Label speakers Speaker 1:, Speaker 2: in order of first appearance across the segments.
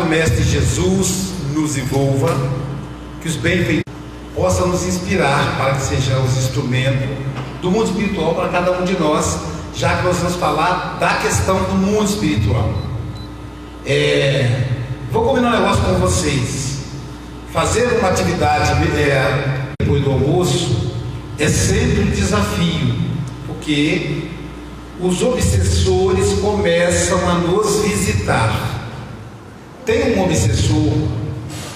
Speaker 1: o Mestre Jesus nos envolva, que os benfeitores possam nos inspirar para que sejamos instrumento do mundo espiritual para cada um de nós, já que nós vamos falar da questão do mundo espiritual. Vou combinar um negócio com vocês. Fazer uma atividade depois do almoço é sempre um desafio, porque os obsessores começam a nos visitar. Tem um obsessor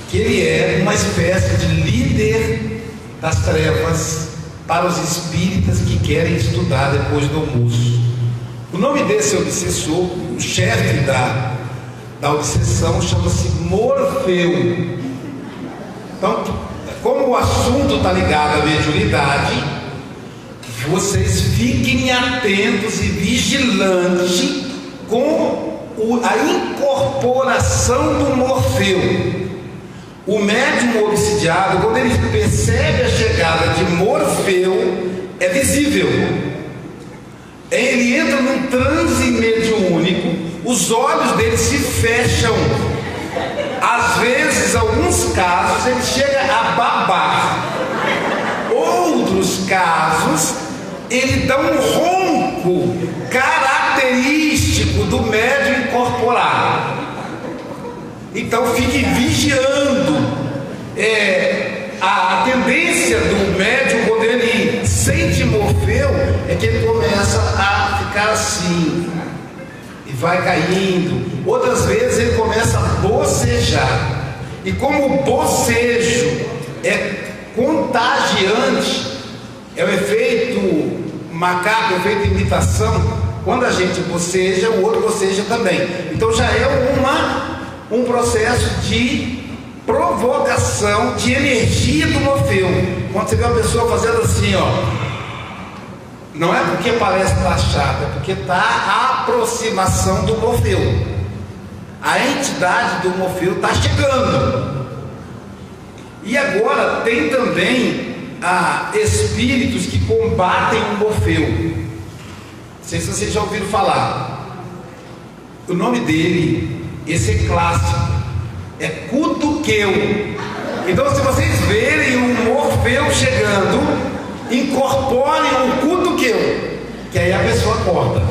Speaker 1: que ele é uma espécie de líder das trevas para os espíritas que querem estudar depois do almoço. O nome desse obsessor, o chefe da obsessão, chama-se Morfeu. Então, como o assunto está ligado à mediunidade, vocês fiquem atentos e vigilantes com a incorporação do Morfeu. O médium obsidiado, quando ele percebe a chegada de Morfeu, é visível. Ele entra num transe mediúnico, os olhos dele se fecham. Às vezes, em alguns casos, ele chega a babar. Outros casos, ele dá um ronco característico do médium incorporado. Então fique vigiando. A tendência do médium, quando ele sente Morfeu, é que ele começa a ficar assim e vai caindo. Outras vezes ele começa a bocejar, e como o bocejo é contagiante, é o efeito macaco, o efeito imitação. Quando a gente boceja, o outro boceja também. Então já é um processo de provocação de energia do Morfeu. Quando você vê uma pessoa fazendo assim, não é porque parece estar chato, é porque está a aproximação do Morfeu. A entidade do Morfeu está chegando. E agora tem também espíritos que combatem o Morfeu. Não sei se vocês já ouviram falar. O nome dele, esse é clássico, é Cutuqueu. Então, se vocês verem um Morfeu chegando, incorporem um Cutuqueu, que aí a pessoa acorda.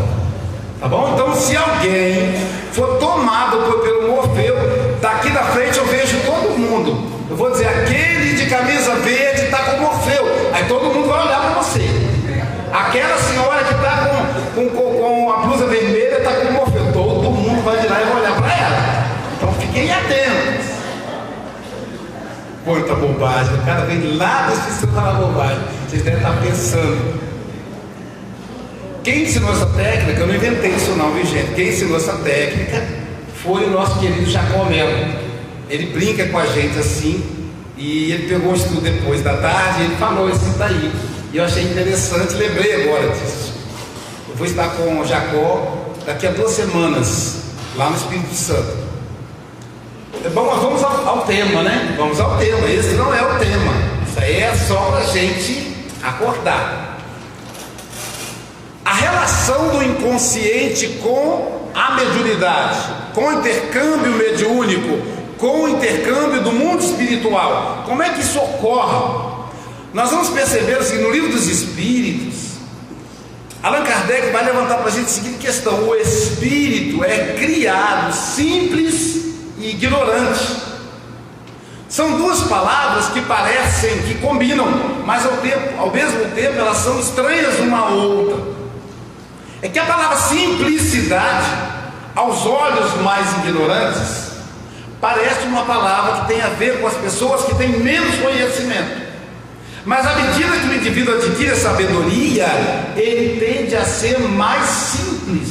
Speaker 1: Tá bom? Então, se alguém for tomado pelo Morfeu, daqui da frente eu vejo todo mundo. Eu vou dizer, aquele de camisa verde está com Morfeu. Aí todo mundo vai olhar para você. Aquela senhora que está com a blusa vermelha está com Morfeu. Todo mundo vai virar e vai olhar para ela. Então fiquem atentos. Quanta bobagem. O cara vem lá dos que falar bobagem. Vocês devem estar pensando. Quem ensinou essa técnica, eu não inventei isso não, viu gente? Quem ensinou essa técnica foi o nosso querido Jacó Melo. Ele brinca com a gente assim, e ele pegou um estudo depois da tarde e ele falou isso daí. E eu achei interessante, lembrei agora disso. Eu vou estar com o Jacó daqui a 2 semanas, lá no Espírito Santo. Bom, nós vamos ao tema, né? Vamos ao tema. Esse não é o tema. Isso aí é só para a gente acordar. A relação do inconsciente com a mediunidade, com o intercâmbio mediúnico, com o intercâmbio do mundo espiritual. Como é que isso ocorre? Nós vamos perceber assim, no Livro dos Espíritos, Allan Kardec vai levantar para a gente a seguinte questão: o espírito é criado simples e ignorante. São duas palavras que parecem que combinam, mas ao mesmo tempo elas são estranhas uma à outra. É que a palavra simplicidade, aos olhos mais ignorantes, parece uma palavra que tem a ver com as pessoas que têm menos conhecimento. Mas à medida que o indivíduo adquire sabedoria, ele tende a ser mais simples.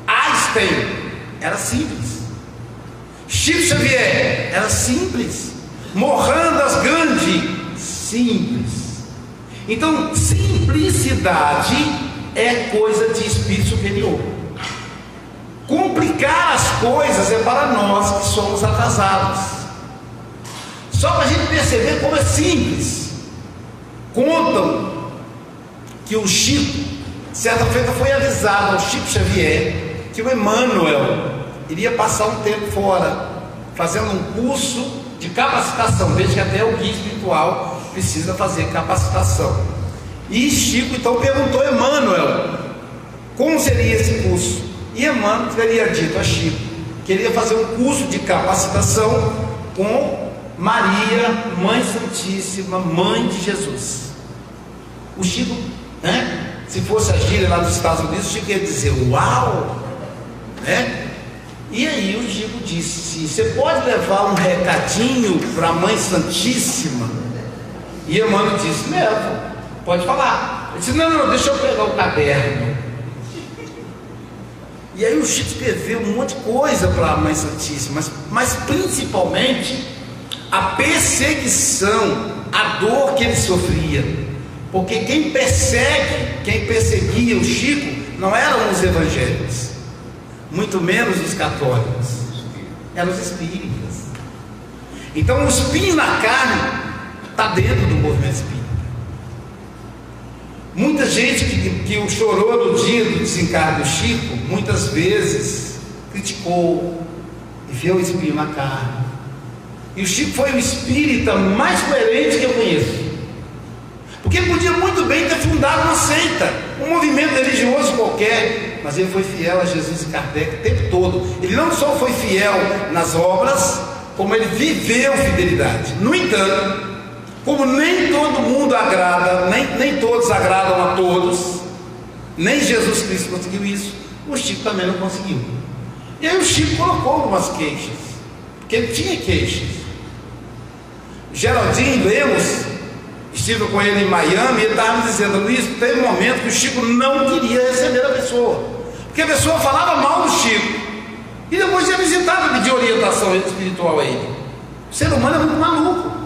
Speaker 1: Einstein era simples. Chico Xavier era simples. Mohandas Gandhi, simples. Então, simplicidade é coisa de espírito superior. Complicar as coisas é para nós que somos atrasados. Só para a gente perceber como é simples. Contam que o Chico, certa feita, foi avisado ao Chico Xavier que o Emmanuel iria passar um tempo fora, fazendo um curso de capacitação. Veja que até o guia espiritual precisa fazer capacitação. E Chico então perguntou a Emmanuel como seria esse curso. E Emmanuel teria dito a Chico que ele ia fazer um curso de capacitação com Maria, Mãe Santíssima, Mãe de Jesus. O Chico, né? Se fosse a gíria lá dos Estados Unidos, o Chico ia dizer, uau, né? E aí o Chico disse, você pode levar um recadinho para a Mãe Santíssima? E Emmanuel disse, levo, pode falar. Ele disse, não, deixa eu pegar o caderno. E aí o Chico escreveu um monte de coisa para a Mãe Santíssima, mas principalmente a perseguição, a dor que ele sofria. Porque quem perseguia o Chico não eram os evangélicos, muito menos os católicos, eram os espíritas. Então o espinho na carne está dentro do movimento espírita. Muita gente que chorou no dia do desencarne do Chico, muitas vezes criticou, enfiou o espinho na carne. E o Chico foi o espírita mais coerente que eu conheço. Porque ele podia muito bem ter fundado uma seita, um movimento religioso qualquer, mas ele foi fiel a Jesus e Kardec o tempo todo. Ele não só foi fiel nas obras, como ele viveu fidelidade. No entanto, como nem todo mundo agrada, nem todos agradam a todos, nem Jesus Cristo conseguiu isso, o Chico também não conseguiu. E aí o Chico colocou algumas queixas, porque ele tinha queixas. Geraldinho Lemos, estive com ele em Miami, e ele estava me dizendo, Luiz, teve um momento que o Chico não queria receber a pessoa, porque a pessoa falava mal do Chico, e depois ia visitar para pedir orientação espiritual a ele. O ser humano é muito maluco.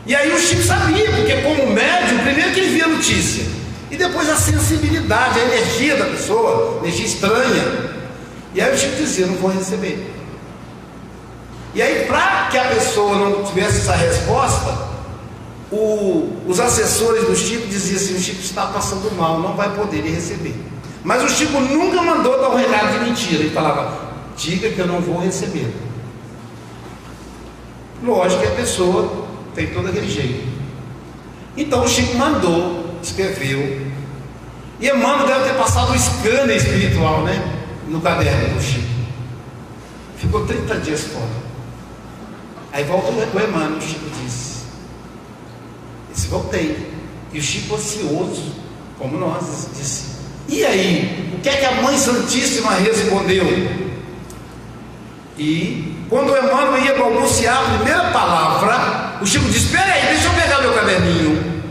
Speaker 1: E aí o Chico sabia, porque como médium, primeiro que ele via notícia, e depois a sensibilidade, a energia da pessoa, energia estranha. E aí o Chico dizia, não vou receber. E aí, para que a pessoa não tivesse essa resposta, os assessores do Chico diziam assim, o Chico está passando mal, não vai poder receber. Mas o Chico nunca mandou dar um recado de mentira. Ele falava, diga que eu não vou receber. Lógico que a pessoa tem todo aquele jeito. Então o Chico mandou, escreveu. E Emmanuel deve ter passado um scanner espiritual, né? No caderno do Chico. Ficou 30 dias fora. Aí voltou o Emmanuel, o Chico disse, voltei. E o Chico ansioso, como nós, disse, e aí, o que é que a Mãe Santíssima respondeu? E quando o Emmanuel ia balbuciar a primeira palavra, o Chico disse, espera aí, deixa eu pegar meu caderninho.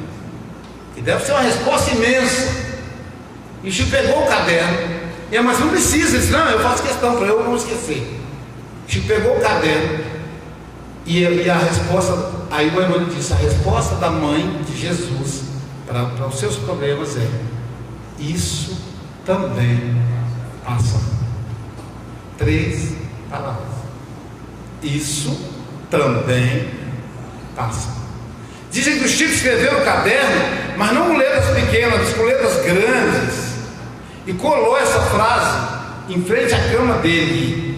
Speaker 1: E deve ser uma resposta imensa. E o Chico pegou o caderno. E mas não precisa, ele disse, não, eu faço questão para eu não esquecer. O Chico pegou o caderno. E a resposta, aí o Emmanuel disse, a resposta da Mãe de Jesus para os seus problemas é, isso também passa. 3 palavras. Isso também passa. Dizem que o Chico escreveu no caderno, mas não com letras pequenas, mas com letras grandes, e colou essa frase em frente à cama dele.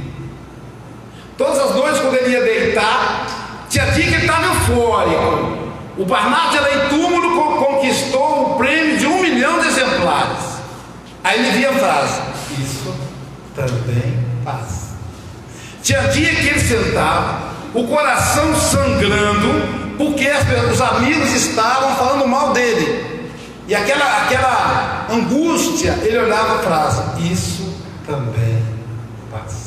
Speaker 1: Todas as noites, quando ele ia deitar, tinha dia que ele estava eufórico. O Parnaso lá em túmulo conquistou o prêmio de 1 milhão de exemplares. Aí ele via a frase, isso também passa. Tinha dia que ele sentava, o coração sangrando, porque os amigos estavam falando mal dele. E aquela angústia, ele olhava a frase, isso também passa.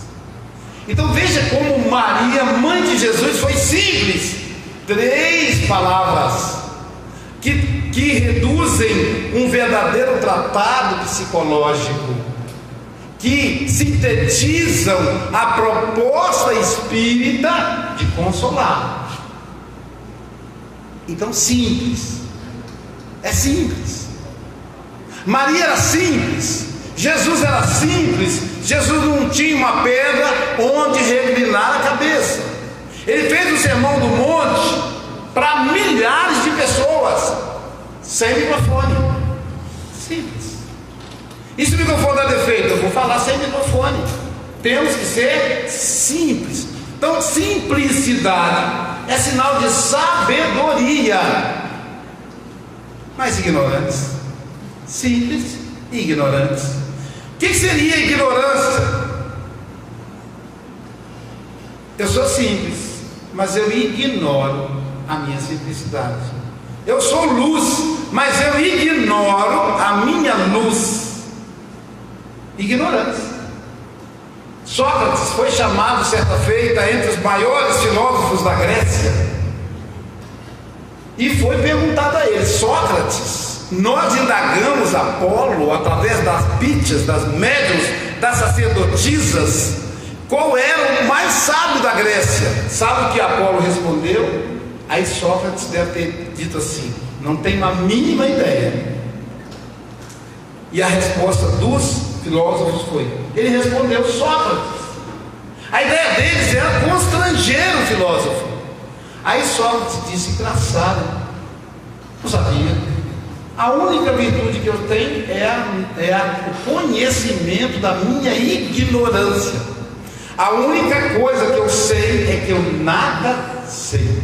Speaker 1: Então veja como Maria, Mãe de Jesus, foi simples. 3 palavras que reduzem um verdadeiro tratado psicológico, que sintetizam a proposta espírita de consolar. Então simples, é simples. Maria era simples, Jesus era simples. Jesus não tinha uma pedra onde reclinar a cabeça. Ele fez o Sermão do Monte para milhares de pessoas, sem microfone. Simples. E se o microfone dá defeito? Eu vou falar sem microfone. Temos que ser simples. Então, simplicidade é sinal de sabedoria. Mas ignorantes, simples e ignorantes. O que seria ignorância? Eu sou simples, mas eu ignoro a minha simplicidade. Eu sou luz, mas eu ignoro a minha luz. Ignorância. Sócrates foi chamado certa feita entre os maiores filósofos da Grécia, e foi perguntado a ele: Sócrates, nós indagamos Apolo através das pítias, das médiuns, das sacerdotisas, qual era o mais sábio da Grécia? Sabe o que Apolo respondeu? Aí Sócrates deve ter dito assim: não tenho a mínima ideia. E a resposta dos filósofos foi: ele respondeu Sócrates. A ideia deles era constranger o filósofo. Aí Sócrates disse: engraçado, não sabia. A única virtude que eu tenho é o conhecimento da minha ignorância. A única coisa que eu sei é que eu nada sei.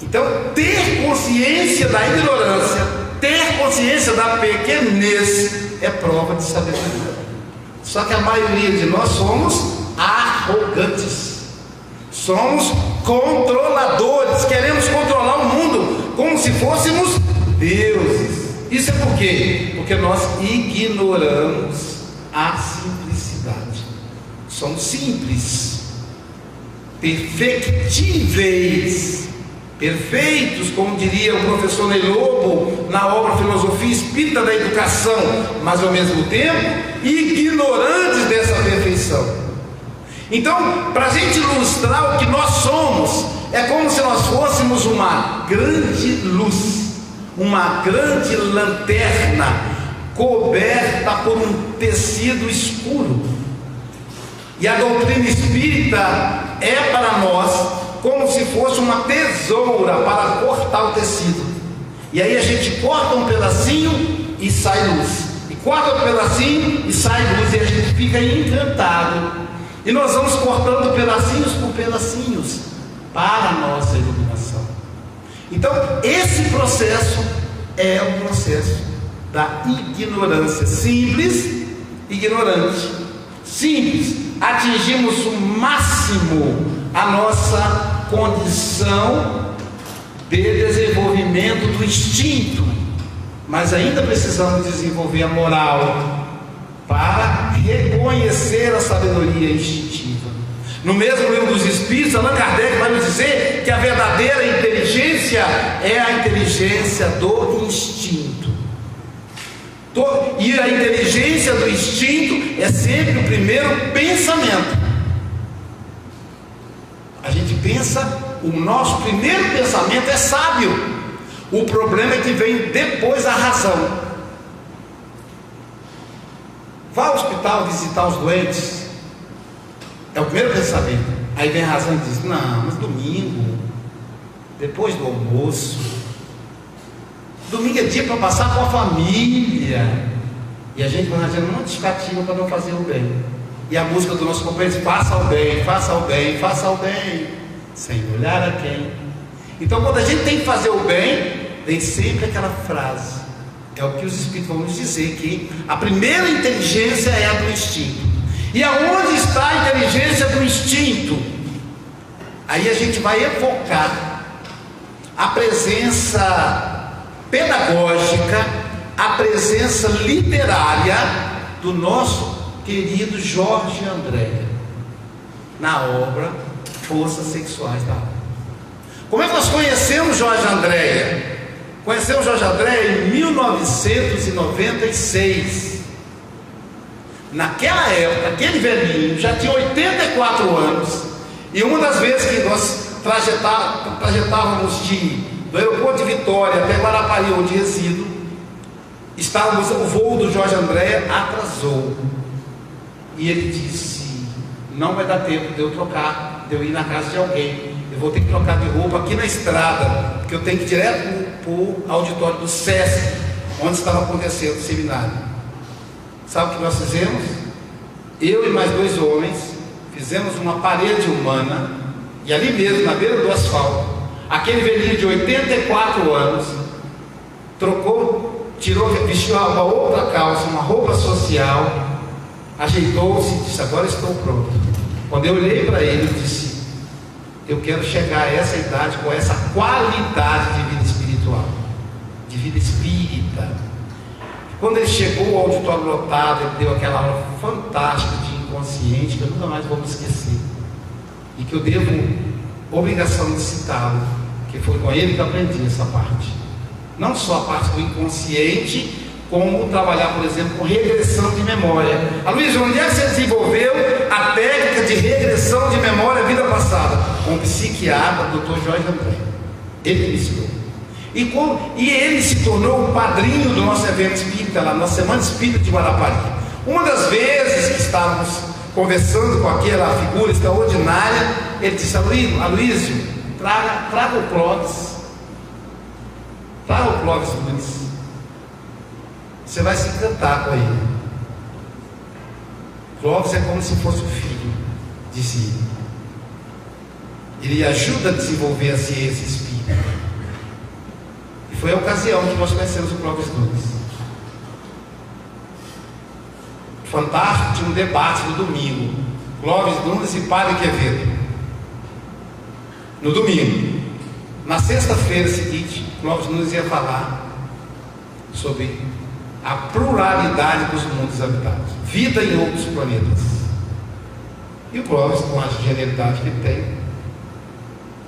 Speaker 1: Então, ter consciência da ignorância, ter consciência da pequenez é prova de sabedoria. Só que a maioria de nós somos arrogantes, somos controladores, queremos controlar o mundo como se fôssemos deuses. Isso é por quê? Porque nós ignoramos a simplicidade. Somos simples, perfectíveis, perfeitos, como diria o professor Ney Lobo na obra Filosofia Espírita da Educação, mas ao mesmo tempo ignorantes dessa perfeição. Então, para a gente ilustrar o que nós somos, é como se nós fôssemos uma grande luz, uma grande lanterna coberta por um tecido escuro. E a doutrina espírita é para nós como se fosse uma tesoura para cortar o tecido. E aí a gente corta um pedacinho e sai luz, e corta um pedacinho e sai luz, e a gente fica encantado. E nós vamos cortando pedacinhos por pedacinhos para a nossa iluminação. Então, esse processo é o processo da ignorância. Simples, ignorante. Simples, atingimos o máximo a nossa condição de desenvolvimento do instinto, mas ainda precisamos desenvolver a moral para reconhecer a sabedoria instintiva. No mesmo livro dos Espíritos, Allan Kardec vai nos dizer que a verdadeira inteligência é a inteligência do instinto. E a inteligência do instinto é sempre o primeiro pensamento. A gente pensa, o nosso primeiro pensamento é sábio. O problema é que vem depois a razão. Vá ao hospital visitar os doentes, é o primeiro pensamento. Aí vem a razão e diz: não, mas domingo, depois do almoço, domingo é dia para passar com a família. E a gente vai fazendo um monte de justificativa para não fazer o bem. E a música do nosso companheiro diz: faça o bem, faça o bem, faça o bem, sem olhar a quem. Então, quando a gente tem que fazer o bem, vem sempre aquela frase. É o que os Espíritos vão nos dizer, que a primeira inteligência é a do instinto. E aonde está a inteligência do instinto? Aí a gente vai evocar a presença pedagógica, a presença literária do nosso querido Jorge Andréa, na obra Forças Sexuais da Alma. Como é que nós conhecemos Jorge Andréa? Conhecemos Jorge Andréa em 1996. Naquela época, aquele velhinho já tinha 84 anos. E uma das vezes que nós trajetávamos do aeroporto de Vitória até Guarapari, onde resido, o voo do Jorge Andréa atrasou. E ele disse: não vai dar tempo de eu trocar, de eu ir na casa de alguém. Eu vou ter que trocar de roupa aqui na estrada, porque eu tenho que ir direto para o auditório do SESC, onde estava acontecendo o seminário. Sabe o que nós fizemos? Eu e mais 2 homens fizemos uma parede humana, e ali mesmo, na beira do asfalto, aquele velhinho de 84 anos trocou, vestiu uma outra calça, uma roupa social, ajeitou-se e disse: agora estou pronto. Quando eu olhei para ele, eu disse: eu quero chegar a essa idade com essa qualidade de vida espiritual, de vida espírita. Quando ele chegou ao auditório lotado, ele deu aquela aula fantástica de inconsciente, que eu nunca mais vou me esquecer, e que eu devo obrigação de citá-lo, que foi com ele que eu aprendi essa parte. Não só a parte do inconsciente, como trabalhar, por exemplo, com regressão de memória. Aloysio, onde é que você desenvolveu a técnica de regressão de memória vida passada? Com o psiquiatra, Dr. Jorge André. Ele me ensinou. E ele se tornou o padrinho do nosso evento espírita, lá na Semana Espírita de Guarapari. Uma das vezes que estávamos conversando com aquela figura extraordinária, ele disse: Aloysio, traga o Clóvis. Traga o Clóvis Nunes. Você vai se encantar com ele. Clóvis é como se fosse o filho, disse ele. Ele ajuda a desenvolver a ciência espírita. E foi a ocasião que nós conhecemos o Clóvis Nunes. Fantástico, tinha um debate no domingo. Clóvis Nunes e Padre Quevedo. No domingo. Na sexta-feira seguinte, Clóvis Nunes ia falar sobre a pluralidade dos mundos habitados, vida em outros planetas. E o Clóvis, com a genialidade que ele tem,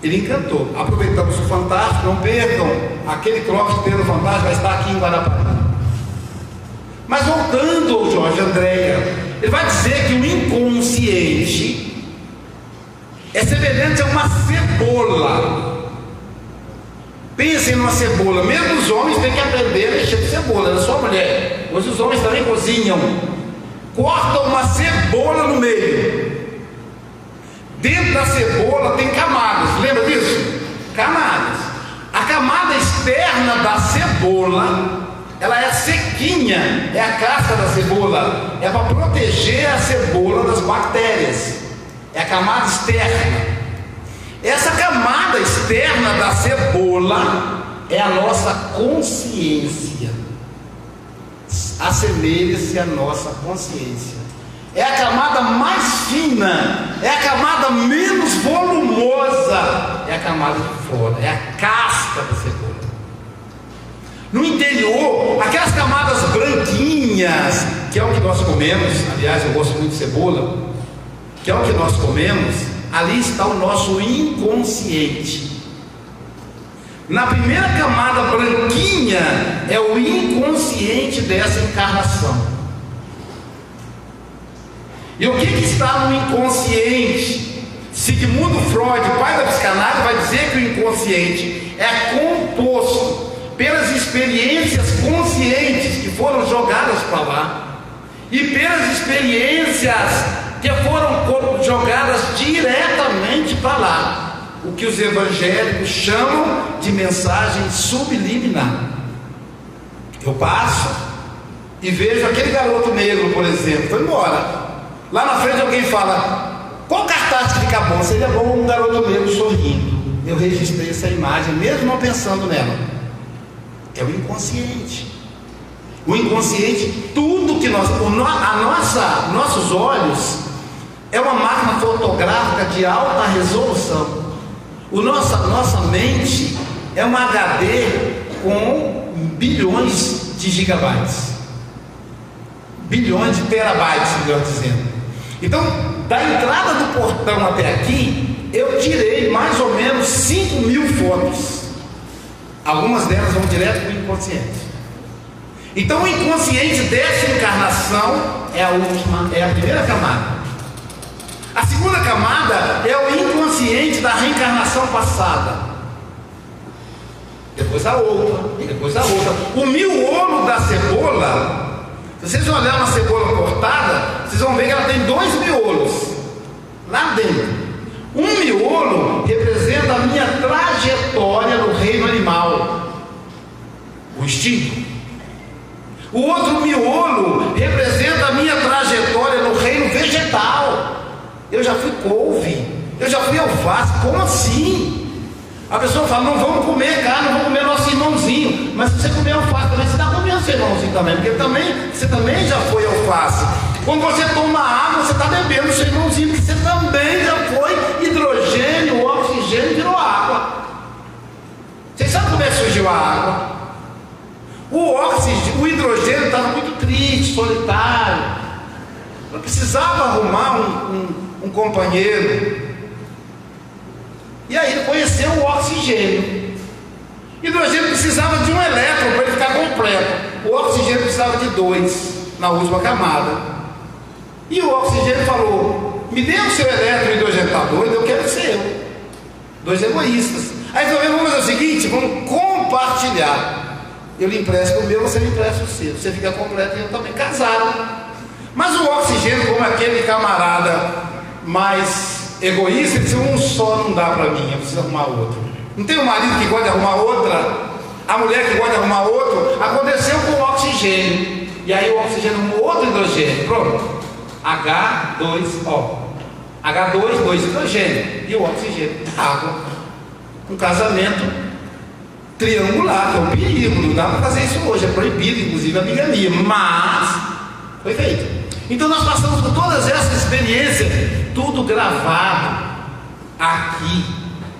Speaker 1: ele encantou. Aproveitamos o Fantástico, não percam, aquele Clóvis Pedro Fantástico vai estar aqui em Guarapari. Mas voltando ao Jorge Andréa, ele vai dizer que o inconsciente é semelhante a uma cebola. Pensem numa cebola. Mesmo os homens têm que aprender a mexer com cebola, não é só a mulher. Hoje os homens também cozinham. Cortam uma cebola no meio. Dentro da cebola tem camadas. Lembra disso? Camadas. A camada externa da cebola, ela é sequinha, é a casca da cebola, é para proteger a cebola das bactérias. É a camada externa. Essa camada externa da cebola é a nossa consciência. Assemelha-se à nossa consciência. É a camada mais fina, é a camada menos volumosa, é a camada de fora, é a casca da cebola. No interior, aquelas camadas branquinhas, que é o que nós comemos, aliás, eu gosto muito de cebola, que é o que nós comemos, ali está o nosso inconsciente. Na primeira camada branquinha é o inconsciente dessa encarnação. E o que está no inconsciente? Sigmund Freud, pai da psicanálise, vai dizer que o inconsciente é composto pelas experiências conscientes que foram jogadas para lá e pelas experiências que foram jogadas diretamente para lá, o que os evangélicos chamam de mensagem subliminar. Eu passo e vejo aquele garoto negro, por exemplo, foi embora. Lá na frente alguém fala: qual cartaz que fica bom? Seria bom um garoto negro sorrindo. Eu registrei essa imagem, mesmo não pensando nela. É o inconsciente. O inconsciente, tudo que nossos olhos é uma máquina fotográfica de alta resolução. Nossa mente é um HD com bilhões de gigabytes, bilhões de terabytes, melhor dizendo. Então, da entrada do portão até aqui, eu tirei mais ou menos 5.000 fotos. Algumas delas vão direto para o inconsciente. Então, o inconsciente dessa encarnação é a primeira camada. A segunda camada é o inconsciente da reencarnação passada. Depois a outra, depois a outra. O miolo da cebola, se vocês olharem uma cebola cortada, vocês vão ver que ela tem 2 miolos lá dentro. Um miolo representa a minha trajetória no reino animal, o instinto. O outro miolo representa vegetal. Eu já fui couve, eu já fui alface. Como assim? A pessoa fala, não vamos comer carne, não vamos comer nosso irmãozinho. Mas se você comer alface também, você está comendo seu irmãozinho também, porque você também já foi alface. Quando você toma água, você está bebendo seu irmãozinho, porque você também já foi hidrogênio, oxigênio, virou água. Vocês sabem como é que surgiu a água? O hidrogênio estava muito triste, solitário. Não precisava arrumar um companheiro. E aí ele conheceu o oxigênio. O hidrogênio precisava de um elétron para ele ficar completo. O oxigênio precisava de 2 na última camada. E o oxigênio falou: me dê o seu elétron, o hidrogênio está doido, eu quero o seu. 2 egoístas. Aí vamos fazer o seguinte, vamos compartilhar. Eu lhe empresto o meu, você me empresta o seu. Você fica completo e eu também. Casaram. Mas o oxigênio, como aquele camarada mais egoísta, ele disse: um só não dá para mim, eu preciso arrumar outro. Não tem um marido que gosta de arrumar outra? A mulher que gosta de arrumar outro? Aconteceu com o oxigênio. E aí o oxigênio arrumou outro hidrogênio. Pronto. H2O. H2, 2 hidrogênio. E o oxigênio, água. Um casamento triangular, que é um perigo. Não dá para fazer isso hoje, é proibido, inclusive a bigamia. Mas foi feito. Então nós passamos por todas essas experiências, tudo gravado aqui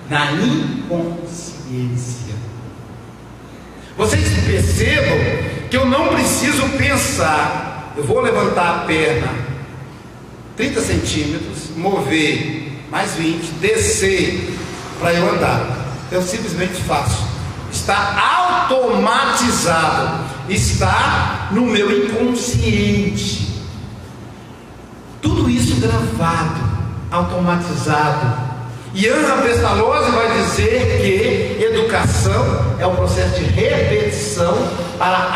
Speaker 1: na inconsciência. Vocês percebam que eu não preciso pensar. Eu vou levantar a perna 30 centímetros, mover mais 20, descer para eu andar. Eu simplesmente faço. Está automatizado, está no meu inconsciente. Tudo isso gravado, automatizado. E Ana Pestalozzi vai dizer que educação é um processo de repetição para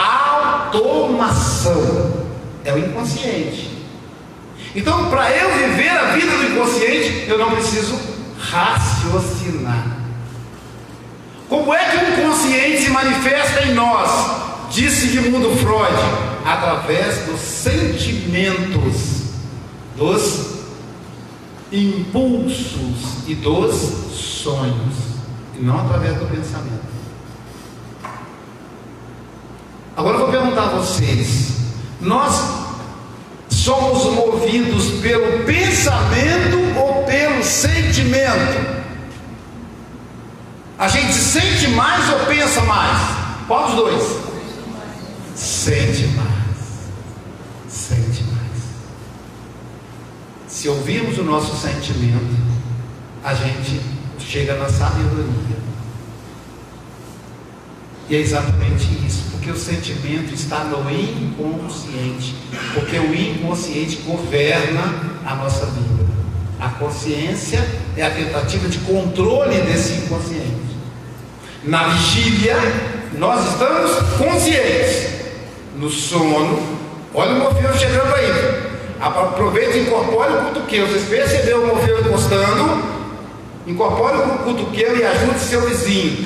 Speaker 1: automação. É o inconsciente. Então, para eu viver a vida do inconsciente, eu não preciso raciocinar. Como é que o inconsciente se manifesta em nós? Diz Sigmund Freud: através dos sentimentos, dos impulsos e dos sonhos, e não através do pensamento. Agora eu vou perguntar a vocês: nós somos movidos pelo pensamento ou pelo sentimento? A gente sente mais ou pensa mais? Qual dos dois? Sente mais. Sente mais. Se ouvirmos o nosso sentimento, a gente chega na sabedoria. E é exatamente isso, porque o sentimento está no inconsciente, porque o inconsciente governa a nossa vida. A consciência é a tentativa de controle desse inconsciente. Na vigília, nós estamos conscientes. No sono, olha o Morfeu chegando aí. Aproveita e incorpore o cutuqueiro. Vocês perceberam o Morfeu encostando? Incorpore o cutuqueiro e ajude seu vizinho.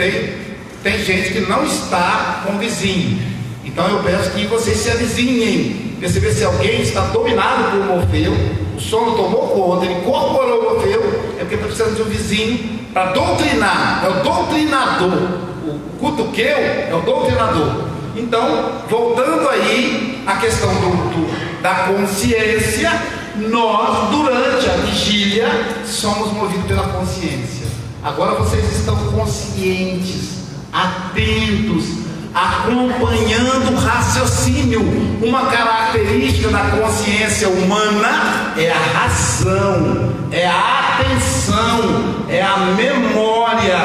Speaker 1: Tem gente que não está com o vizinho. Então eu peço que vocês se avizinhem. Perceber se alguém está dominado por Morfeu. O sono tomou conta, ele incorporou o Morfeu. É porque está precisando de um vizinho para doutrinar. É o doutrinador. O cutuqueiro é o doutrinador. Então, voltando aí à questão da consciência, nós, durante a vigília, somos movidos pela consciência. Agora vocês estão conscientes, atentos, acompanhando o raciocínio. Uma característica da consciência humana é a razão, é a atenção, é a memória.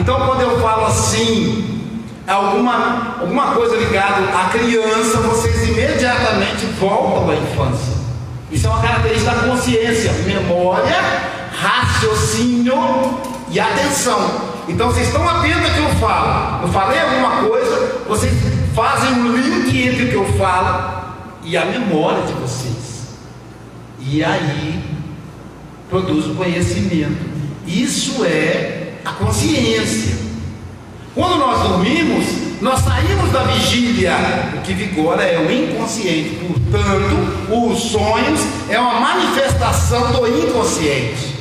Speaker 1: Então, quando eu falo assim, alguma coisa ligada à criança, vocês imediatamente voltam à infância. Isso é uma característica da consciência: memória, raciocínio e atenção. Então vocês estão atentos ao que eu falo. Eu falei alguma coisa, vocês fazem um link entre o que eu falo e a memória de vocês, e aí produz o conhecimento. Isso é a consciência. Quando nós dormimos, nós saímos da vigília. O que vigora é o inconsciente. Portanto, os sonhos é uma manifestação do inconsciente.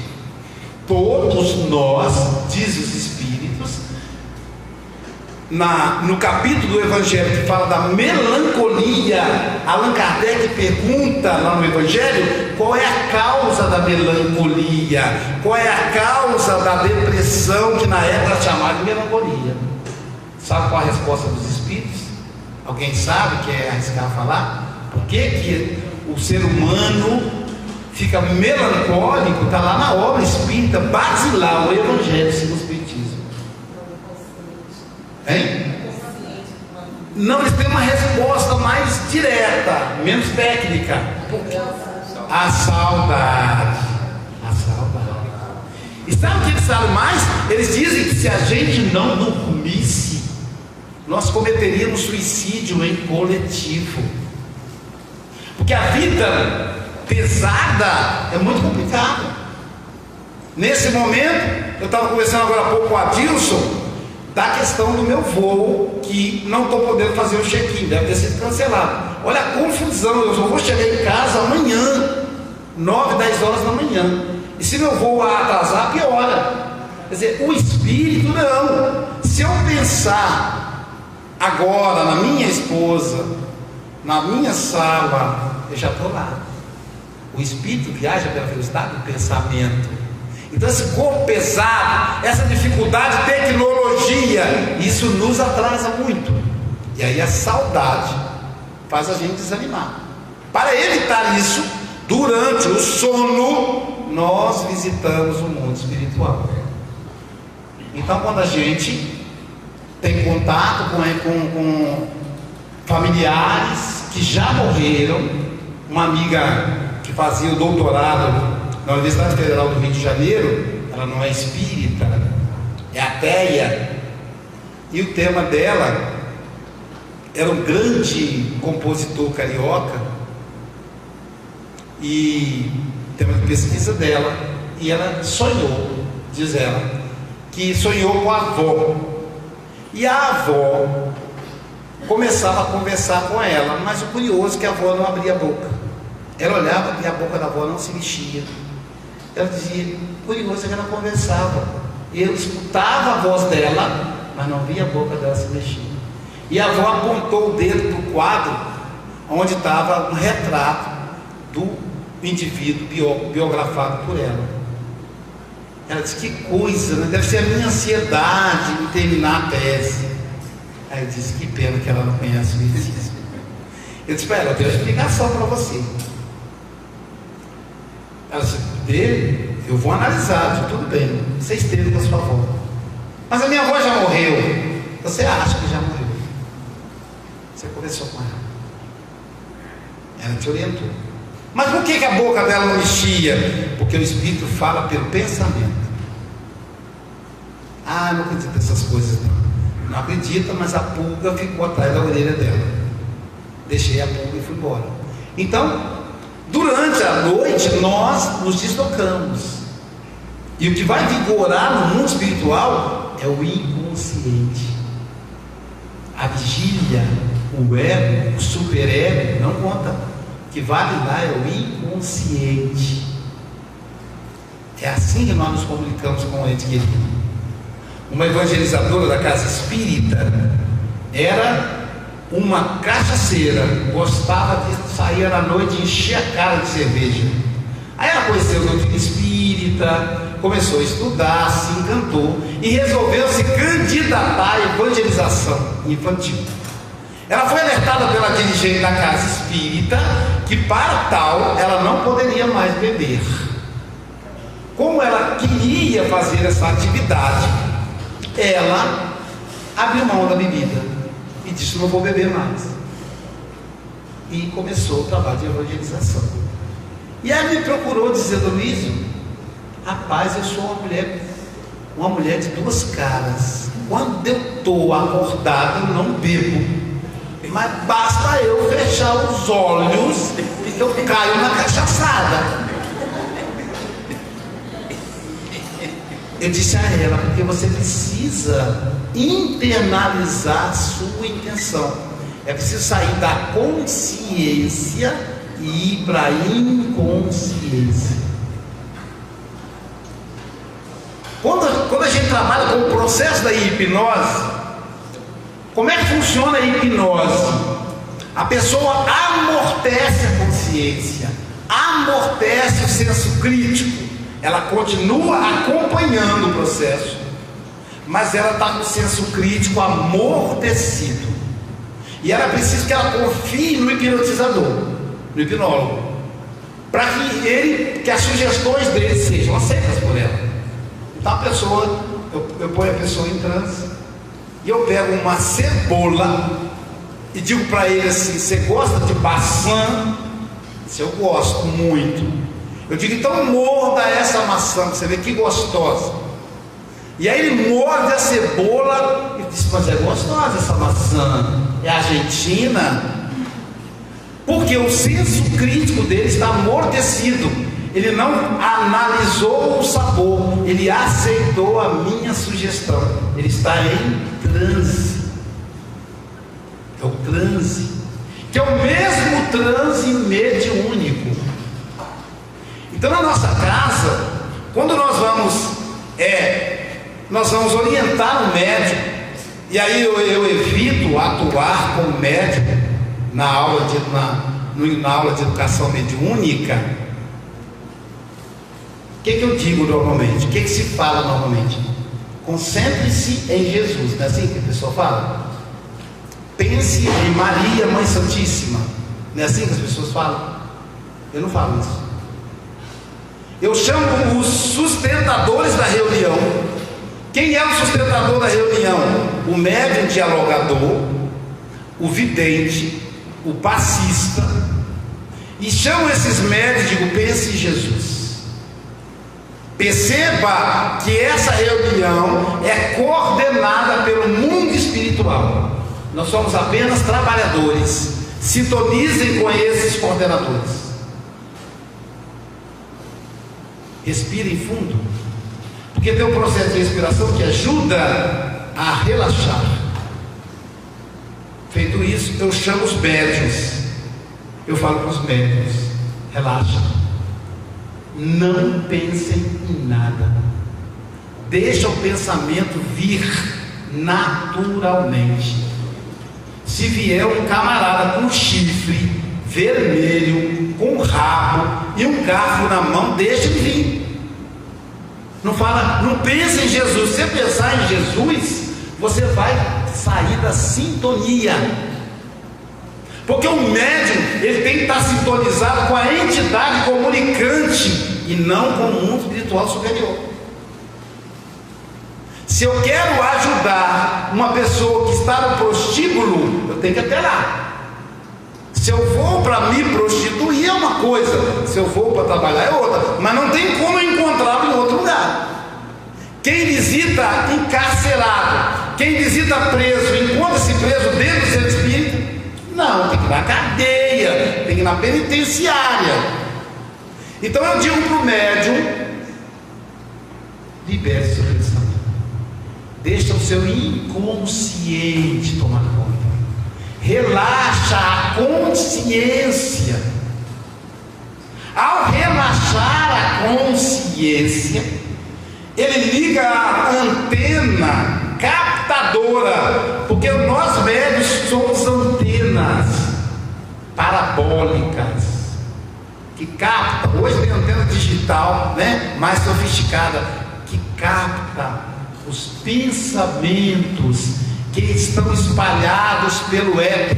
Speaker 1: Todos nós, diz os Espíritos, no capítulo do Evangelho que fala da melancolia, Allan Kardec pergunta lá no Evangelho qual é a causa da melancolia, qual é a causa da depressão, que na época era chamada de melancolia. Sabe qual a resposta dos Espíritos? Alguém sabe? Quer arriscar falar? Por que o ser humano fica melancólico? Está lá na obra espírita basilar, o Evangelho segundo o Espiritismo. Hein? Não, eles têm uma resposta mais direta, menos técnica. A saudade. A saudade. E sabe o que eles sabem mais? Eles dizem que se a gente não dormisse, nós cometeríamos suicídio em coletivo. Porque a vida pesada é muito complicada. Nesse momento, eu estava conversando agora há pouco com o Adilson da questão do meu voo, que não estou podendo fazer o check-in, deve ter sido cancelado. Olha a confusão, eu só vou chegar em casa amanhã, 9, 10 horas da manhã. E se meu voo atrasar, piora. Quer dizer, o espírito não. Se eu pensar agora na minha esposa, na minha sala, eu já estou lá. O espírito viaja pela velocidade do pensamento. Então esse corpo pesado, essa dificuldade de tecnologia, isso nos atrasa muito. E aí a saudade faz a gente desanimar. Para evitar isso, durante o sono, nós visitamos o mundo espiritual. Então quando a gente tem contato com familiares que já morreram, uma amiga que fazia o doutorado na Universidade Federal do Rio de Janeiro, ela não é espírita, é ateia, e o tema dela era um grande compositor carioca, e tema de pesquisa dela, e ela sonhou, diz ela, que sonhou com a avó, e a avó começava a conversar com ela, mas o curioso é que a avó não abria a boca. Ela olhava e a boca da avó não se mexia. Ela dizia, curioso é que ela conversava. Eu escutava a voz dela, mas não via a boca dela se mexer. E a avó apontou o dedo para o quadro onde estava um retrato do indivíduo biografado por ela. Ela disse, que coisa, né? Deve ser a minha ansiedade em terminar a tese. Aí eu disse, que pena que ela não conhece o Espiritismo. Eu disse, espera, eu tenho uma explicação para você. Ela disse, eu vou analisar, disse, tudo bem, você esteve com a sua avó. Mas a minha avó já morreu. Você acha que já morreu? Você conversou com ela. Ela te orientou. Mas por que a boca dela não mexia? Porque o Espírito fala pelo pensamento. Ah, não acredito nessas coisas não. Não acredita, mas a pulga ficou atrás da orelha dela. Deixei a pulga e fui embora. Então, durante a noite, nós nos deslocamos. E o que vai vigorar no mundo espiritual é o inconsciente. A vigília, o ego, o superego, não conta. O que vale lá é o inconsciente. É assim que nós nos comunicamos com o ente querido. Uma evangelizadora da casa espírita era uma cachaceira, gostava de sair à noite e encher a cara de cerveja. Aí ela conheceu o doutrina espírita, começou a estudar, se encantou e resolveu se candidatar à evangelização infantil. Ela foi alertada pela dirigente da casa espírita que para tal ela não poderia mais beber. Como ela queria fazer essa atividade, ela abriu mão da bebida e disse, não vou beber mais. E começou o trabalho de evangelização. E ela me procurou dizendo, Luísio, rapaz, eu sou uma mulher de duas caras. Quando eu estou acordado, eu não bebo. Mas basta eu fechar os olhos e eu caio na cachaçada. Eu disse a ela, porque você precisa internalizar a sua sua intenção. É preciso sair da consciência e ir para a inconsciência. Quando a gente trabalha com o processo da hipnose, como é que funciona a hipnose? A pessoa amortece a consciência, amortece o senso crítico, ela continua acompanhando o processo, mas ela está com o senso crítico amortecido, e ela precisa que ela confie no hipnotizador, no hipnólogo, para que as sugestões dele sejam aceitas por ela. Então a pessoa, eu ponho a pessoa em transe, e eu pego uma cebola e digo para ele assim: você gosta de maçã? Se eu gosto muito, eu digo, então morda essa maçã, você vê que gostosa. E aí ele morde a cebola e diz: mas é gostosa essa maçã, é argentina? Porque o senso crítico dele está amortecido. Ele não analisou o sabor, ele aceitou a minha sugestão. Ele está em transe. É o transe, que é o mesmo transe mediúnico. Então na nossa casa, quando nós vamos orientar o médium, e aí eu evito atuar como médium na aula de educação mediúnica. O que eu digo normalmente? O que se fala normalmente? Concentre-se em Jesus, não é assim que a pessoa fala? Pense em Maria, Mãe Santíssima, não é assim que as pessoas falam? Eu não falo isso. Eu chamo os sustentadores da reunião. Quem é o sustentador da reunião? O médium dialogador, o vidente, o passista. E chamo esses médios e digo: pense em Jesus. Perceba que essa reunião é coordenada pelo mundo espiritual. Nós somos apenas trabalhadores. Sintonizem com esses coordenadores. Respirem fundo, porque tem um processo de respiração que ajuda a relaxar. Feito isso, eu chamo os médiuns. Eu falo para os médiuns: relaxa, não pensem em nada, deixa o pensamento vir naturalmente. Se vier um camarada com chifre vermelho, com rabo e um garfo na mão, deixa ele vir. Não fala, não pensa em Jesus. Se você pensar em Jesus, você vai sair da sintonia, porque o médium, ele tem que estar sintonizado com a entidade comunicante e não com o mundo espiritual superior. Se eu quero ajudar uma pessoa que está no prostíbulo, eu tenho que até lá. Se eu vou para me prostituir é uma coisa, se eu vou para trabalhar é outra, mas não tem como encontrá-lo em outro lugar. Quem visita encarcerado, quem visita preso, encontra-se preso dentro do seu espírito? Não, tem que ir na cadeia, tem que ir na penitenciária. Então eu digo para o médium: libere seu pensamento, deixa o seu inconsciente tomar conta, relaxa a consciência. Ao relaxar a consciência, ele liga a antena captadora, porque nós médios somos antenas parabólicas que capta. Hoje tem antena digital, né, mais sofisticada, que capta os pensamentos que estão espalhados pelo éter,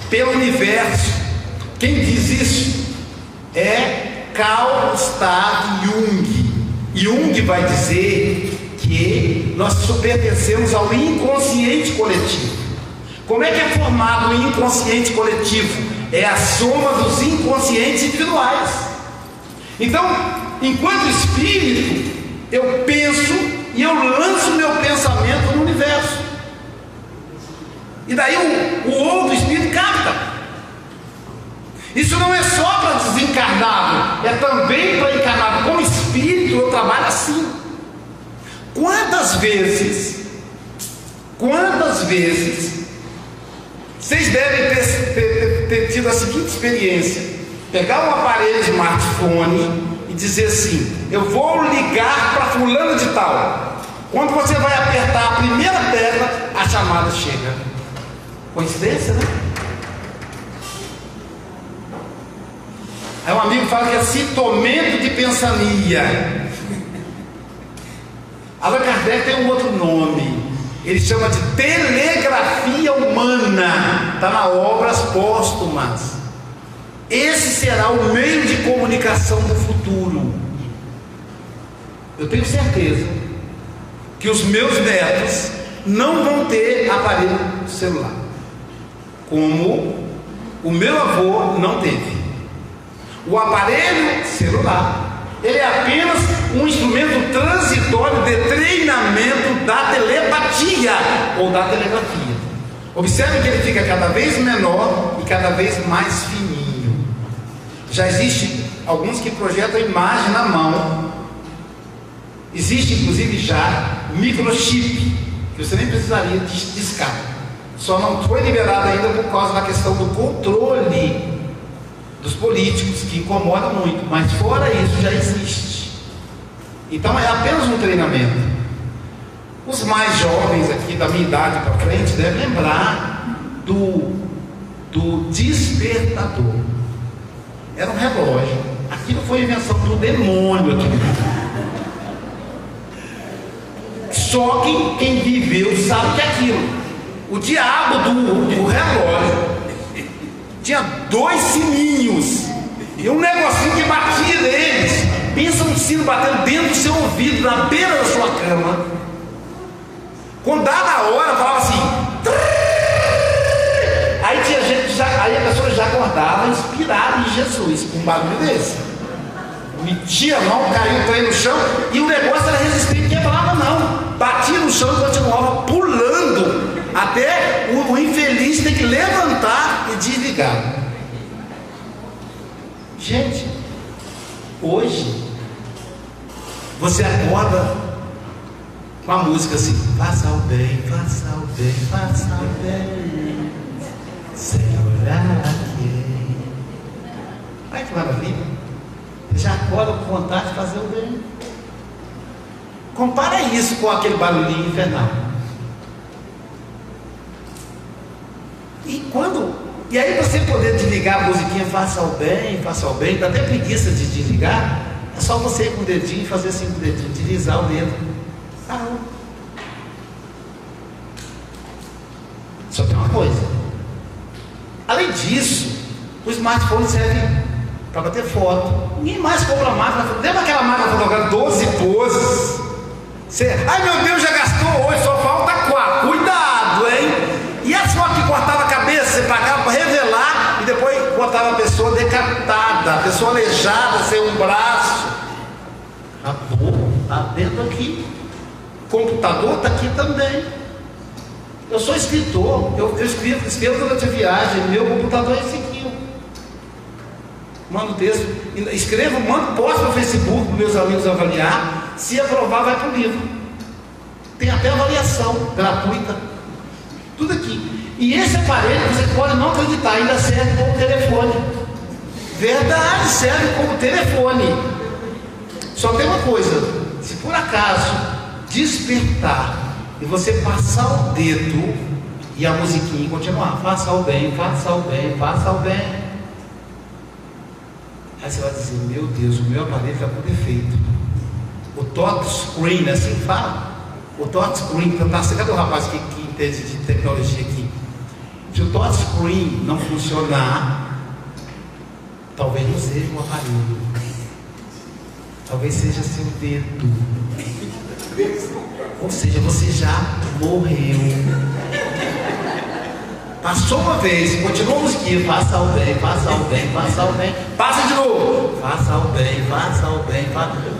Speaker 1: pelo universo. Quem diz isso é Carl Gustav Jung. Jung vai dizer que nós pertencemos ao inconsciente coletivo. Como é que é formado o inconsciente coletivo? É a soma dos inconscientes individuais. Então, enquanto espírito, eu penso e eu lanço meu pensamento no universo. E daí o outro espírito capta. Isso não é só para desencarnado, é também para encarnado. Como espírito eu trabalho assim. Quantas vezes devem ter tido a seguinte experiência: pegar um aparelho smartphone e dizer assim: eu vou ligar para fulano de tal. Quando você vai apertar a primeira tecla, a chamada chega. Coincidência, né? Aí um amigo fala que é citomento de pensania. Allan Kardec tem um outro nome. Ele chama de telegrafia humana. Está na Obras Póstumas. Esse será o meio de comunicação do futuro. Eu tenho certeza que os meus netos não vão ter aparelho celular, como o meu avô não teve. O aparelho celular, ele é apenas um instrumento transitório de treinamento da telepatia ou da telegrafia. Observe que ele fica cada vez menor e cada vez mais fininho. Já existe alguns que projetam imagem na mão. Existe inclusive já microchip, que você nem precisaria discar. Só não foi liberado ainda por causa da questão do controle dos políticos, que incomoda muito, mas fora isso já existe. Então é apenas um treinamento. Os mais jovens aqui da minha idade para frente devem lembrar do despertador. Era um relógio. Aquilo foi invenção do demônio aqui. Só que quem viveu sabe que aquilo, o diabo do relógio tinha 2 sininhos e um negocinho que batia neles. Pensa um sino batendo dentro do seu ouvido, na beira da sua cama. Quando dá na hora, falava assim. Aí tinha gente, aí a pessoa já acordava inspirada em Jesus com um barulho desse. Metia a mão, caiu o trem no chão e o negócio era resistente, não quebrava não. Batia no chão e continuava pulando até o infeliz ter que levantar e desligar. Gente, hoje você acorda com a música assim: faça o bem, faça o bem, faça o bem, sem olhar a quem. Olha que maravilha. Você já acorda com vontade de fazer o bem. Compara isso com aquele barulhinho infernal. E aí você poder desligar a musiquinha, faça o bem, dá até preguiça de desligar. É só você ir com o dedinho, fazer assim com o dedinho, deslizar o dedo. Parou. Só tem uma coisa. Além disso, o smartphone serve para bater foto. Ninguém mais compra máquina. Lembra aquela máquina fotográfica 12 poses? Ai meu Deus, já gastou hoje, só falta 4. Cuidado, hein? E as fotos que cortava a cabeça, você pagava para revelar e depois botava a pessoa decapitada, a pessoa aleijada, sem um braço. Acabou, está dentro aqui. O computador está aqui também. Eu sou escritor, eu escrevo durante a viagem, meu computador é esse aqui. Mando texto, escrevo, mando, posto no Facebook para meus amigos avaliar. Se aprovar, vai para o livro. Tem até avaliação gratuita. Tudo aqui. E esse aparelho, você pode não acreditar, ainda serve como telefone. Verdade, serve como telefone. Só tem uma coisa: se por acaso despertar e você passar o dedo e a musiquinha continuar, faça o bem, faça o bem, faça o bem. Aí você vai dizer: meu Deus, o meu aparelho está com defeito. O touchscreen, assim que fala? O touchscreen, cadê o rapaz que entende de tecnologia aqui? Se o touchscreen não funcionar, talvez não seja um aparelho, talvez seja seu dedo. Ou seja, você já morreu. Passou uma vez, continua a musiquinha, faça o bem, faça o bem, faça o bem. Passa de novo, faça o bem, faça o bem, faça o bem.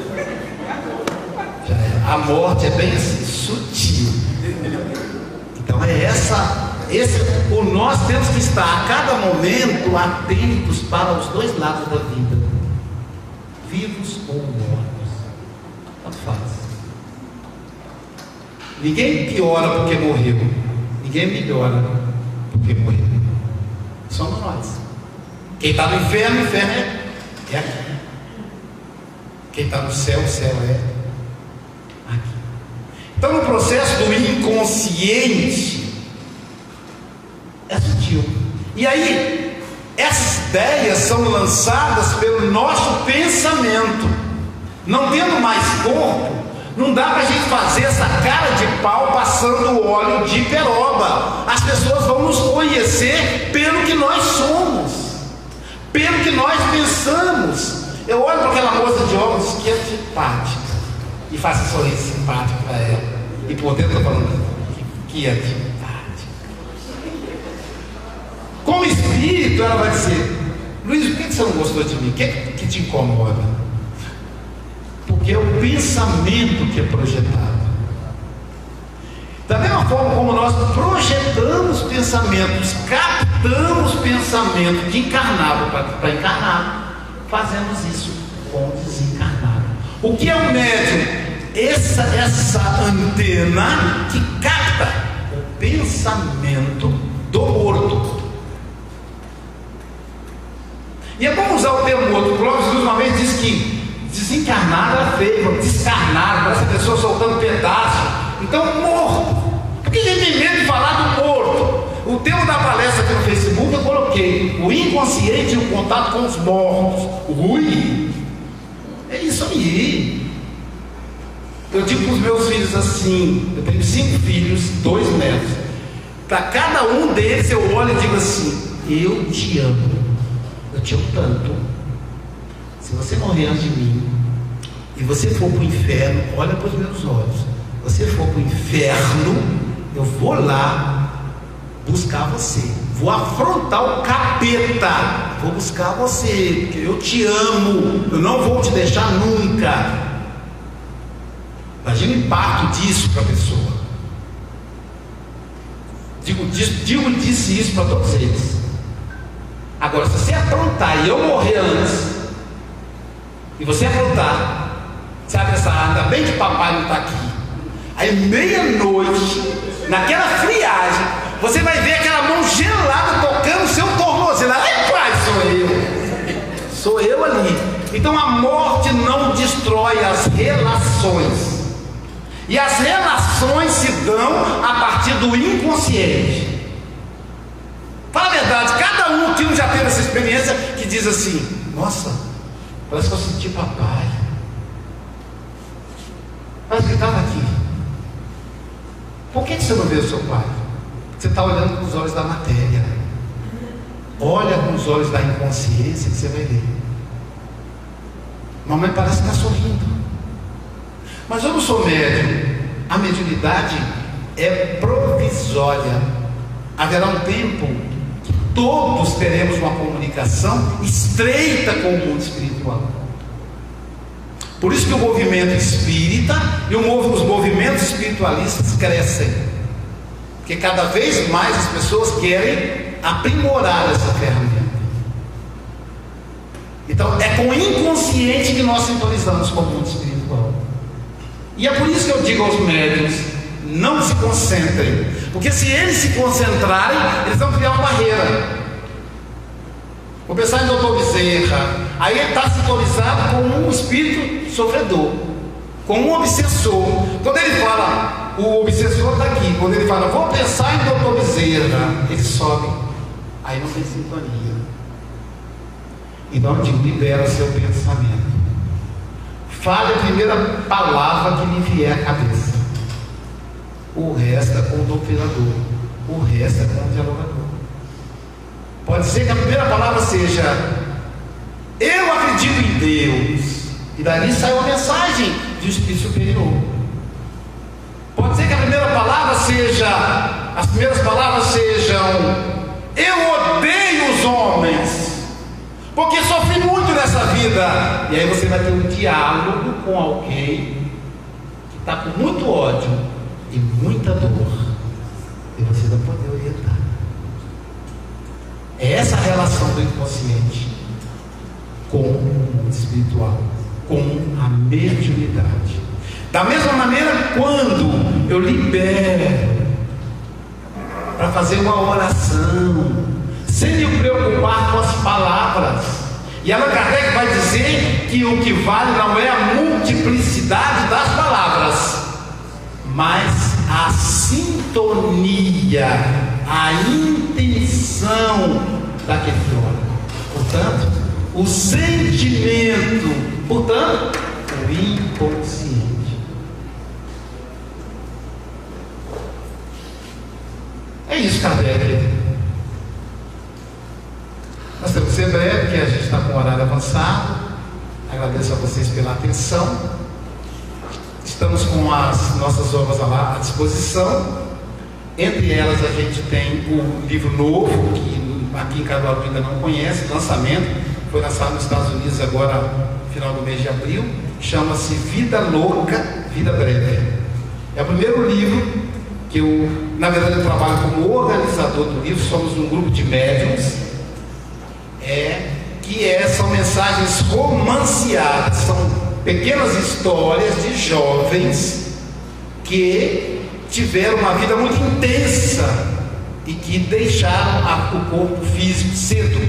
Speaker 1: A morte é bem assim, sutil. Então nós temos que estar a cada momento atentos para os dois lados da vida, vivos ou mortos. Tanto faz. Ninguém piora porque morreu, ninguém melhora porque morreu. somos nós. Quem está no inferno, o inferno é aqui. Quem está no céu, o céu é aqui. Então, no processo do inconsciente, é sutil. E aí, essas ideias são lançadas pelo nosso pensamento. Não tendo mais corpo, não dá para a gente fazer essa cara de pau passando óleo de peroba. As pessoas vão nos conhecer pelo que nós somos, pelo que nós pensamos. Eu olho para aquela moça de óculos que é antipática e faço um sorriso simpático para ela, e por dentro eu estou falando que é antipática. Como espírito, ela vai dizer: Luiz, por que você não gostou de mim? O que te incomoda? Porque é o pensamento que é projetado. Da mesma forma como nós projetamos pensamentos, captamos pensamento de encarnado para encarnado, fazemos isso com o desencarnado. O que é o médium? Essa antena que capta o pensamento do morto. E é bom usar o termo morto. O Clóvis Jesus uma vez disse que desencarnado é feio, descarnado, parece a pessoa soltando pedaço. Então, morto. Por que a gente tem medo de falar do morto? O tema da palestra aqui no Facebook eu coloquei: o inconsciente e o contato com os mortos. Ui, é isso aí. Eu digo para os meus filhos assim: eu tenho 5 filhos, 2 netos. Para cada um deles eu olho e digo assim: eu te amo, eu te amo tanto. Se você morrer antes de mim e você for para o inferno, olha para os meus olhos. Você for para o inferno, eu vou lá buscar você, vou afrontar o capeta, vou buscar você, porque eu te amo, eu não vou te deixar nunca. Imagina o impacto disso para a pessoa. Disse isso para todos eles. Agora, se você aprontar e eu morrer antes, e você aprontar, sabe essa, ainda bem que papai não está aqui. Aí meia-noite, naquela friagem, você vai ver aquela mão gelada tocando o seu tornozelo. Ai, pai, sou eu ali. Então a morte não destrói as relações, e as relações se dão a partir do inconsciente. Fala a verdade, cada um que já teve essa experiência, que diz assim: nossa, parece que eu senti papai, mas ele estava aqui. Por que você não vê o seu pai? Você está olhando com os olhos da matéria. Olha com os olhos da inconsciência que você vai ver. Mamãe parece que está sorrindo. Mas eu não sou médium. A mediunidade é provisória. Haverá um tempo que todos teremos uma comunicação estreita com o mundo espiritual. Por isso que o movimento espírita e os movimentos espiritualistas crescem, porque cada vez mais as pessoas querem aprimorar essa ferramenta. Então é com o inconsciente que nós sintonizamos com o mundo espiritual. E é por isso que eu digo aos médiuns: não se concentrem, porque se eles se concentrarem, eles vão criar uma barreira. Vou pensar em Dr. Bezerra, aí ele está sintonizado com um espírito sofredor, com um obsessor. Quando ele fala, o obsessor está aqui. Quando ele fala, vou pensar em Dr. Bezerra, ele sobe, aí não tem sintonia. Então eu digo: libera seu pensamento, fale a primeira palavra que lhe vier à cabeça. O resto é com o doutrinador, o resto é com o dialogador. Pode ser que a primeira palavra seja: eu acredito em Deus, e dali sai uma mensagem de um espírito superior. Pode ser que a primeira palavra seja, as primeiras palavras sejam: eu odeio os homens, porque sofri muito nessa vida. E aí você vai ter um diálogo com alguém que está com muito ódio e muita dor, e você vai poder orientar. É essa a relação do inconsciente com o mundo espiritual, com a mediunidade. Da mesma maneira, quando eu libero para fazer uma oração, sem me preocupar com as palavras. E Allan Kardec vai dizer que o que vale não é a multiplicidade das palavras, mas a sintonia, a intenção daquele que ora. Portanto, o sentimento, portanto, o inconsciente. É isso, Kardec. Nós temos que ser breve, porque a gente está com o horário avançado. Agradeço a vocês pela atenção. Estamos com as nossas obras à disposição. Entre elas a gente tem o livro novo, que aqui em Caruaru ainda não conhece, lançamento, foi lançado nos Estados Unidos agora no final do mês de abril, chama-se Vida Louca, Vida Breve. É o primeiro livro que eu, na verdade, eu trabalho como organizador do livro, somos um grupo de médiuns, são mensagens romanceadas, são pequenas histórias de jovens que tiveram uma vida muito intensa e que deixaram o corpo físico cedo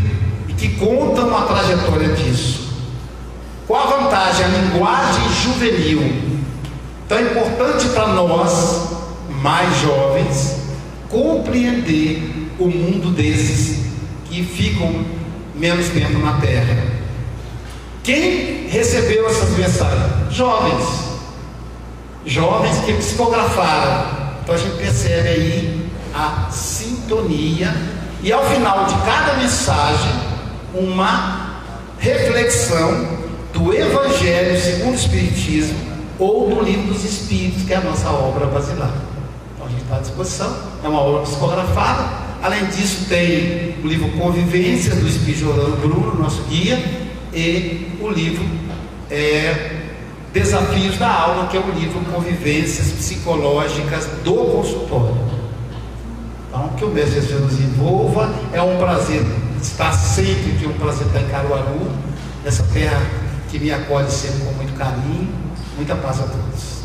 Speaker 1: e que contam a trajetória disso. Qual a vantagem? A linguagem juvenil. Então é importante para nós, mais jovens, compreender o mundo desses que ficam menos tempo na Terra. Quem recebeu essas mensagens? Jovens que psicografaram. Então a gente percebe aí a sintonia, e ao final de cada mensagem uma reflexão do Evangelho segundo o Espiritismo ou do Livro dos Espíritos, que é a nossa obra basilar. Então a gente está à disposição, é uma obra psicografada. Além disso tem o livro Convivência do Espírito Orlando Bruno, nosso guia, e o livro Desafios da Alma, que é o livro Convivências Psicológicas do Consultório. Então, que o Mestre Jesus nos envolva. É um prazer estar sempre, que é um prazer estar em Caruaru, nessa terra que me acolhe sempre com muito carinho. Muita paz a todos.